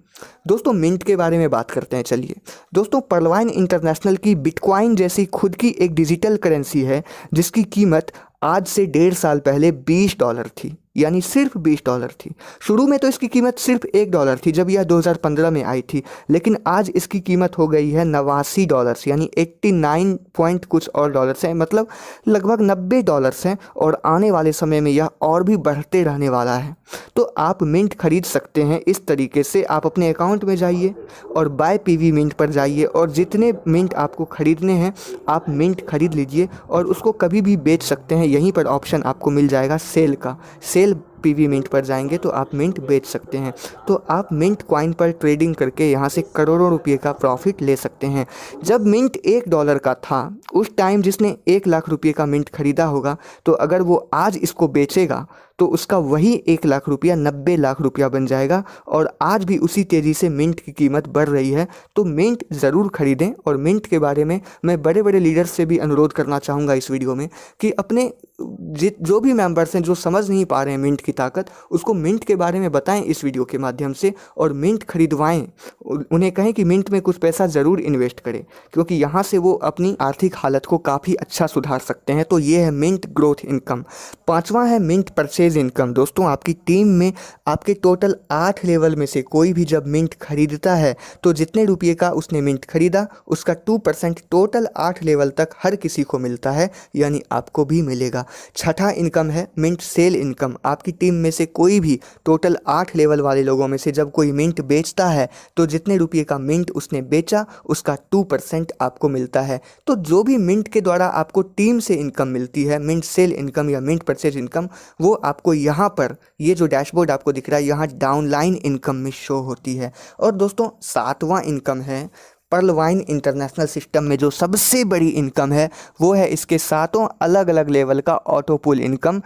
दोस्तों मिंट के बारे में बात करते हैं। चलिए दोस्तों, पर्लवाइन इंटरनेशनल की बिटकॉइन जैसी खुद की एक डिजिटल करेंसी है जिसकी कीमत आज से 1.5 साल पहले $20 थी, यानी सिर्फ $20 थी। शुरू में तो इसकी कीमत सिर्फ $1 थी जब यह 2015 में आई थी, लेकिन आज इसकी कीमत हो गई है $89, यानी 89 पॉइंट कुछ और डॉलर्स हैं, मतलब लगभग $90 हैं और आने वाले समय में यह और भी बढ़ते रहने वाला है। तो आप मिंट खरीद सकते हैं इस तरीके से। आप अपने अकाउंट में जाइए और बाय पीवी मिंट पर जाइए और जितने मिंट आपको ख़रीदने हैं आप मिंट खरीद लीजिए और उसको कभी भी बेच सकते हैं। यहीं पर ऑप्शन आपको मिल जाएगा सेल का। सेल पीवी मिंट पर जाएंगे तो आप मिंट बेच सकते हैं। तो आप मिंट कॉइन पर ट्रेडिंग करके यहाँ से करोड़ों रुपये का प्रॉफिट ले सकते हैं। जब मिंट $1 का था उस टाइम जिसने 1 लाख रुपये का मिंट खरीदा होगा, तो अगर वो आज इसको बेचेगा तो उसका वही 1 लाख रुपया 90 लाख रुपया बन जाएगा। और आज भी उसी तेज़ी से मिंट की कीमत बढ़ रही है। तो मिंट ज़रूर खरीदें। और मिंट के बारे में मैं बड़े बड़े लीडर्स से भी अनुरोध करना चाहूँगा इस वीडियो में कि अपने जो भी मेंबर्स हैं जो समझ नहीं पा रहे हैं मिंट की ताकत, उसको मिंट के बारे में बताएं इस वीडियो के माध्यम से और मिंट खरीदवाएं। उन्हें कहें कि मिंट में कुछ पैसा ज़रूर इन्वेस्ट करें, क्योंकि यहाँ से वो अपनी आर्थिक हालत को काफ़ी अच्छा सुधार सकते हैं। तो ये है मिंट ग्रोथ इनकम। 5वां है मिंट परचेज इनकम। दोस्तों आपकी टीम में आपके टोटल 8 लेवल में से कोई भी जब मिंट खरीदता है तो जितने रुपये का उसने मिंट खरीदा उसका 2% टोटल 8 लेवल तक हर किसी को मिलता है, यानी आपको भी मिलेगा। 6ठा इनकम है मिंट सेल इनकम। आपकी टीम में से कोई भी टोटल 8 लेवल वाले लोगों में से जब कोई मिंट बेचता है तो जितने रुपये का मिंट उसने बेचा उसका 2% आपको मिलता है। तो जो भी मिंट के द्वारा आपको टीम से इनकम मिलती है, मिंट सेल इनकम या मिंट परचेज इनकम, वो आपको यहाँ पर ये जो डैशबोर्ड आपको दिख रहा है यहाँ डाउनलाइन इनकम में शो होती है। और दोस्तों 7वां इनकम है पर्लवाइन इंटरनेशनल सिस्टम में जो सबसे बड़ी इनकम है वो है इसके 7 अलग अलग लेवल का ऑटो पुल इनकम।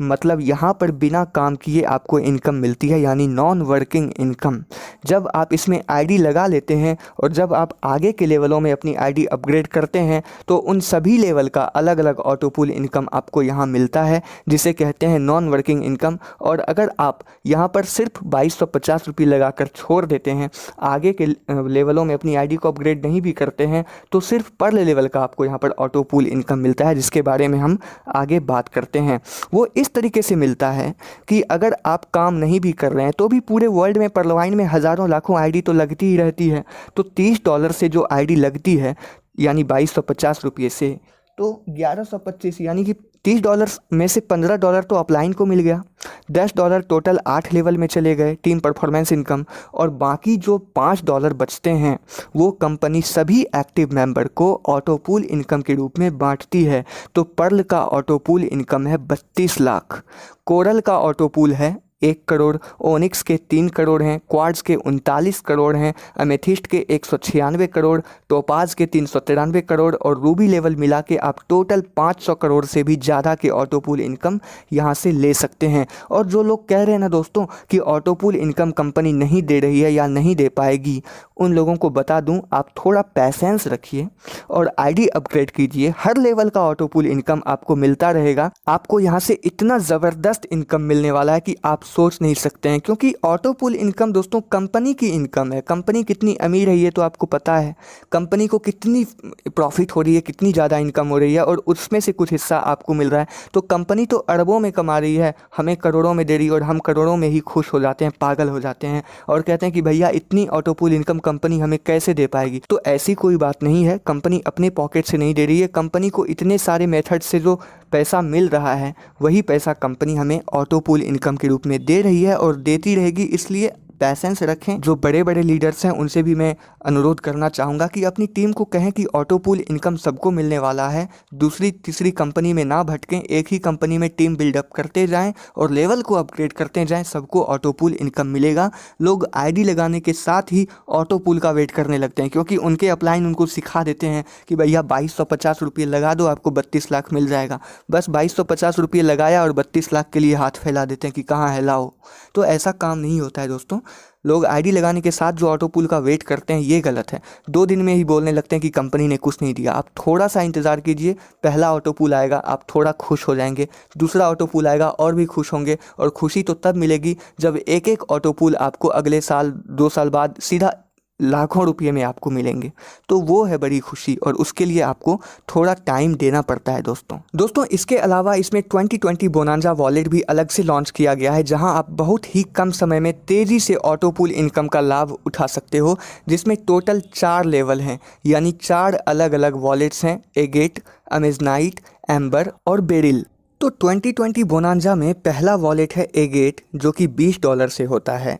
मतलब यहाँ पर बिना काम किए आपको इनकम मिलती है, यानी नॉन वर्किंग इनकम। जब आप इसमें आईडी लगा लेते हैं और जब आप आगे के लेवलों में अपनी आईडी अपग्रेड करते हैं तो उन सभी लेवल का अलग अलग ऑटो पुल इनकम आपको यहाँ मिलता है, जिसे कहते हैं नॉन वर्किंग इनकम। और अगर आप यहाँ पर सिर्फ 2250 रुपये लगा कर छोड़ देते हैं, आगे के लेवलों में अपनी आईडी को अपग्रेड नहीं भी करते हैं, तो सिर्फ पर लेवल का आपको यहाँ पर ऑटो पुल इनकम मिलता है, जिसके बारे में हम आगे बात करते हैं। वो इस तरीके से मिलता है कि अगर आप काम नहीं भी कर रहे हैं तो भी पूरे वर्ल्ड में पर्लवाइन में हज़ारों लाखों आईडी तो लगती ही रहती है। तो $30 से जो आईडी लगती है, यानी 2250 रुपये से, तो 1125, यानी कि $30 में से $15 तो अपलाइन को मिल गया। $10 टोटल 8 लेवल में चले गए टीम परफॉर्मेंस इनकम। और बाकी जो $5 बचते हैं वो कंपनी सभी एक्टिव मेंबर को ऑटो पूल इनकम के रूप में बांटती है। तो पर्ल का ऑटो पूल इनकम है 32 लाख, कोरल का ऑटो पूल है 1 करोड़, ओनिक्स के 3 करोड़ हैं, क्वार्ट्ज के 39 करोड़ हैं, अमेथिस्ट के 196 करोड़, टोपाज के 393 करोड़ और रूबी लेवल मिला के आप टोटल 500 करोड़ से भी ज़्यादा के ऑटो पूल इनकम यहाँ से ले सकते हैं। और जो लोग कह रहे हैं ना दोस्तों कि ऑटो पूल इनकम कंपनी नहीं दे रही है या नहीं दे पाएगी, उन लोगों को बता दूं आप थोड़ा पैसेंस रखिए और आईडी अपग्रेड कीजिए। हर लेवल का ऑटो पूल इनकम आपको मिलता रहेगा। आपको यहाँ से इतना ज़बरदस्त इनकम मिलने वाला है कि आप सोच नहीं सकते हैं, क्योंकि ऑटो पूल इनकम दोस्तों कंपनी की इनकम है। कंपनी कितनी अमीर है ये तो आपको पता है, कंपनी को कितनी प्रॉफिट हो रही है, कितनी ज़्यादा इनकम हो रही है, और उसमें से कुछ हिस्सा आपको मिल रहा है। तो कंपनी तो अरबों में कमा रही है, हमें करोड़ों में दे रही है, और हम करोड़ों में ही खुश हो जाते हैं, पागल हो जाते हैं और कहते हैं कि भैया इतनी ऑटो पूल इनकम कंपनी हमें कैसे दे पाएगी। तो ऐसी कोई बात नहीं है, कंपनी अपने पॉकेट से नहीं दे रही है। कंपनी को इतने सारे मेथड से जो पैसा मिल रहा है वही पैसा कंपनी हमें ऑटो पूल इनकम के रूप में दे रही है और देती रहेगी। इसलिए पैसेंस रखें। जो बड़े बड़े लीडर्स हैं उनसे भी मैं अनुरोध करना चाहूँगा कि अपनी टीम को कहें कि ऑटो पूल इनकम सबको मिलने वाला है, दूसरी तीसरी कंपनी में ना भटकें, एक ही कंपनी में टीम बिल्डअप करते जाएं और लेवल को अपग्रेड करते जाएं, सबको ऑटो पूल इनकम मिलेगा। लोग आईडी लगाने के साथ ही ऑटो पूल का वेट करने लगते हैं, क्योंकि उनके अपलाइन उनको सिखा देते हैं कि भैया 2250 रुपये लगा दो, आपको 32 लाख मिल जाएगा। बस 2250 रुपये लगाया और 32 लाख के लिए हाथ फैला देते हैं कि कहाँ है लाओ। तो ऐसा काम नहीं होता है दोस्तों। लोग आईडी लगाने के साथ जो ऑटो पूल का वेट करते हैं ये गलत है। 2 दिन में ही बोलने लगते हैं कि कंपनी ने कुछ नहीं दिया। आप थोड़ा सा इंतज़ार कीजिए, पहला ऑटो पूल आएगा, आप थोड़ा खुश हो जाएंगे, दूसरा ऑटो पूल आएगा और भी खुश होंगे, और खुशी तो तब मिलेगी जब एक एक ऑटो पूल आपको अगले साल 2 साल बाद सीधा लाखों रुपये में आपको मिलेंगे। तो वो है बड़ी खुशी, और उसके लिए आपको थोड़ा टाइम देना पड़ता है दोस्तों। इसके अलावा इसमें 2020 बोनांजा वॉलेट भी अलग से लॉन्च किया गया है, जहां आप बहुत ही कम समय में तेज़ी से ऑटो पूल इनकम का लाभ उठा सकते हो, जिसमें टोटल 4 लेवल हैं, यानी 4 अलग अलग वॉलेट्स हैं, एगेट, अमेजनाइट, एम्बर और बेरिल। तो 2020 बोनांजा में पहला वॉलेट है एगेट जो कि $20 से होता है,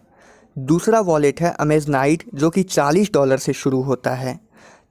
दूसरा वॉलेट है अमेजनाइट जो कि $40 से शुरू होता है,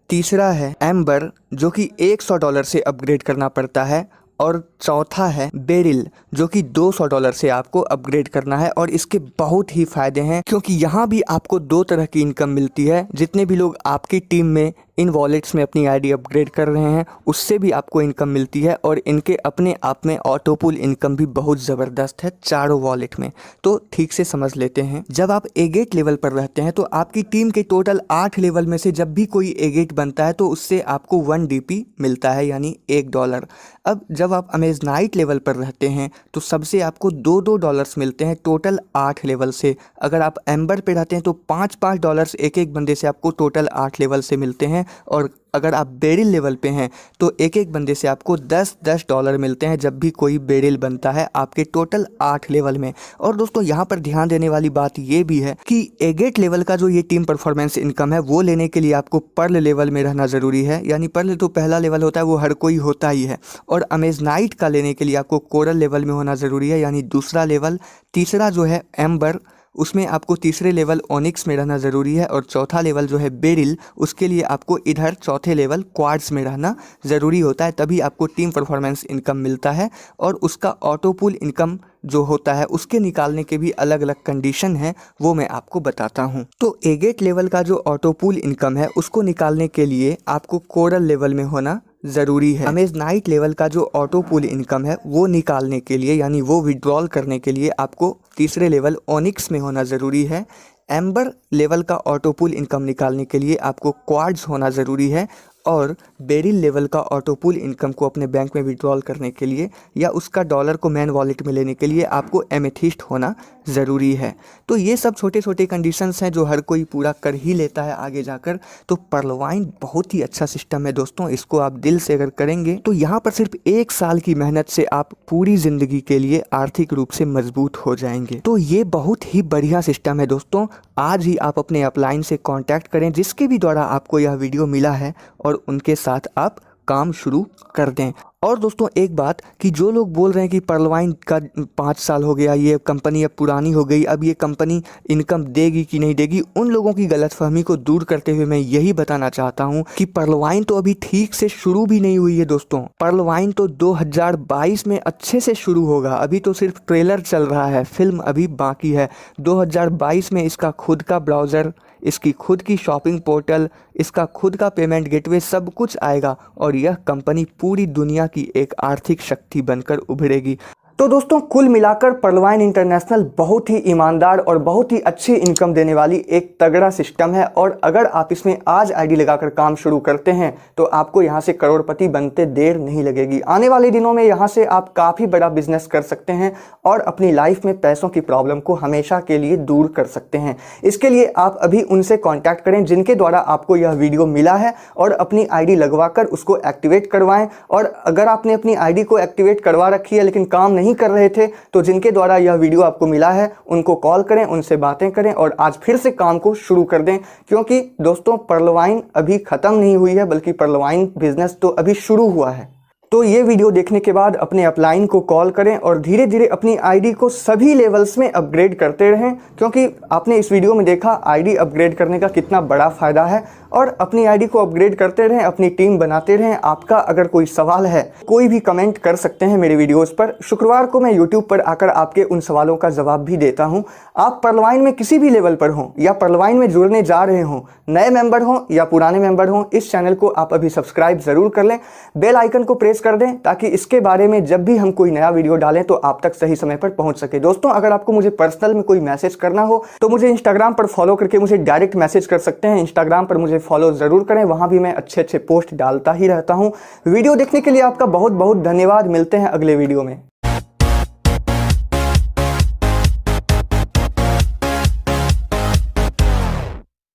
तीसरा है एम्बर जो कि $100 से अपग्रेड करना पड़ता है, और चौथा है बेरिल जो कि $200 से आपको अपग्रेड करना है। और इसके बहुत ही फ़ायदे हैं, क्योंकि यहाँ भी आपको 2 तरह की इनकम मिलती है। जितने भी लोग आपकी टीम में इन वॉलेट्स में अपनी आईडी अपग्रेड कर रहे हैं उससे भी आपको इनकम मिलती है, और इनके अपने आप में ऑटो पूल इनकम भी बहुत ज़बरदस्त है चारों वॉलेट में। तो ठीक से समझ लेते हैं। जब आप एगेट लेवल पर रहते हैं तो आपकी टीम के टोटल 8 लेवल में से जब भी कोई एगेट बनता है तो उससे आपको 1 DP मिलता है, यानी $1। अब जब आप अमेजनाइट लेवल पर रहते हैं तो सबसे आपको $2 मिलते हैं टोटल 8 लेवल से। अगर आप एम्बर पे रहते हैं तो $5 एक एक बंदे से आपको टोटल 8 लेवल से मिलते हैं, और अगर आप बेरिल लेवल पे हैं तो एक एक बंदे से आपको $10 मिलते हैं जब भी कोई बेरिल बनता है आपके टोटल 8 लेवल में। और दोस्तों यहाँ पर ध्यान देने वाली बात ये भी है कि एगेट लेवल का जो ये टीम परफॉर्मेंस इनकम है वो लेने के लिए आपको पर्ल लेवल में रहना ज़रूरी है, यानी पर्ल तो पहला लेवल होता है वो हर कोई होता ही है, और अमेजनाइट का लेने के लिए आपको कोरल लेवल में होना ज़रूरी है, यानी दूसरा लेवल। तीसरा जो है एम्बर, उसमें आपको तीसरे लेवल ओनिक्स में रहना ज़रूरी है, और चौथा लेवल जो है बेरिल, उसके लिए आपको इधर चौथे लेवल क्वार्ट्स में रहना ज़रूरी होता है, तभी आपको टीम परफॉर्मेंस इनकम मिलता है। और उसका ऑटो पूल इनकम जो होता है उसके निकालने के भी अलग अलग कंडीशन है, वो मैं आपको बताता हूँ। तो एगेट लेवल का जो ऑटो पूल इनकम है उसको निकालने के लिए आपको कोरल लेवल में होना ज़रूरी है। अमेजनाइट लेवल का जो ऑटो पूल इनकम है वो निकालने के लिए, यानी वो विड्रॉल करने के लिए आपको तीसरे लेवल ओनिक्स में होना ज़रूरी है। एम्बर लेवल का ऑटो पूल इनकम निकालने के लिए आपको क्वाड्स होना ज़रूरी है, और बेरिल लेवल का ऑटो पूल इनकम को अपने बैंक में विड्रॉल करने के लिए या उसका डॉलर को मैन वॉलेट में लेने के लिए आपको एमेथिस्ट होना ज़रूरी है। तो ये सब छोटे छोटे कंडीशंस हैं जो हर कोई पूरा कर ही लेता है आगे जाकर। तो पर्लवाइन बहुत ही अच्छा सिस्टम है दोस्तों, इसको आप दिल से अगर करेंगे तो यहाँ पर सिर्फ 1 साल की मेहनत से आप पूरी ज़िंदगी के लिए आर्थिक रूप से मजबूत हो जाएंगे। तो ये बहुत ही बढ़िया सिस्टम है दोस्तों। आज ही आप अपने अपलाइन से कॉन्टैक्ट करें जिसके भी द्वारा आपको यह वीडियो मिला है, और उनके साथ आप काम शुरू कर दें। और दोस्तों एक बात कि जो लोग बोल रहे हैं कि पर्लवाइन का 5 साल हो गया, ये कंपनी अब पुरानी हो गई, अब ये कंपनी इनकम देगी कि नहीं देगी, उन लोगों की गलतफहमी को दूर करते हुए मैं यही बताना चाहता हूं कि पर्लवाइन तो अभी ठीक से शुरू भी नहीं हुई है दोस्तों। पर्लवाइन तो 2022 में अच्छे से शुरू होगा, अभी तो सिर्फ ट्रेलर चल रहा है, फिल्म अभी बाकी है। 2022 में इसका खुद का ब्राउज़र, इसकी खुद की शॉपिंग पोर्टल, इसका खुद का पेमेंट गेटवे सब कुछ आएगा, और यह कंपनी पूरी दुनिया की एक आर्थिक शक्ति बनकर उभरेगी। तो दोस्तों कुल मिलाकर पर्लवाइन इंटरनेशनल बहुत ही ईमानदार और बहुत ही अच्छी इनकम देने वाली एक तगड़ा सिस्टम है और अगर आप इसमें आज आईडी लगाकर काम शुरू करते हैं तो आपको यहां से करोड़पति बनते देर नहीं लगेगी। आने वाले दिनों में यहां से आप काफ़ी बड़ा बिजनेस कर सकते हैं और अपनी लाइफ में पैसों की प्रॉब्लम को हमेशा के लिए दूर कर सकते हैं। इसके लिए आप अभी उनसे कॉन्टैक्ट करें जिनके द्वारा आपको यह वीडियो मिला है और अपनी आईडी लगवाकर उसको एक्टिवेट करवाएं। और अगर आपने अपनी आईडी को एक्टिवेट करवा रखी है लेकिन काम नहीं कर रहे थे तो जिनके द्वारा यह वीडियो आपको मिला है उनको कॉल करें, उनसे बातें करें और आज फिर से काम को शुरू कर दें, क्योंकि दोस्तों पर्लवाइन अभी खत्म नहीं हुई है बल्कि पर्लवाइन बिजनेस तो अभी शुरू हुआ है। तो ये वीडियो देखने के बाद अपने अपलाइन को कॉल करें और धीरे धीरे अपनी आईडी को सभी लेवल्स में अपग्रेड करते रहें, क्योंकि आपने इस वीडियो में देखा आईडी अपग्रेड करने का कितना बड़ा फ़ायदा है। और अपनी आईडी को अपग्रेड करते रहें, अपनी टीम बनाते रहें। आपका अगर कोई सवाल है कोई भी कमेंट कर सकते हैं मेरे वीडियोस पर। शुक्रवार को मैं यूट्यूब पर आकर आपके उन सवालों का जवाब भी देता हूं। आप पर्लवाइन में किसी भी लेवल पर हों या पर्लवाइन में जुड़ने जा रहे हों, नए मेंबर हों या पुराने मेंबर हों, इस चैनल को आप अभी सब्सक्राइब ज़रूर कर लें, बेल आइकन को प्रेस कर दें ताकि इसके बारे में जब भी हम कोई नया वीडियो डालें तो आप तक सही समय पर पहुंच सके। दोस्तों अगर आपको मुझे पर्सनल में कोई मैसेज करना हो तो मुझे इंस्टाग्राम पर फॉलो करके मुझे डायरेक्ट मैसेज कर सकते हैं। इंस्टाग्राम पर मुझे फॉलो ज़रूर करें, वहां भी मैं अच्छे अच्छे पोस्ट डालता ही रहता हूं। वीडियो देखने के लिए आपका बहुत बहुत धन्यवाद। मिलते हैं अगले वीडियो में।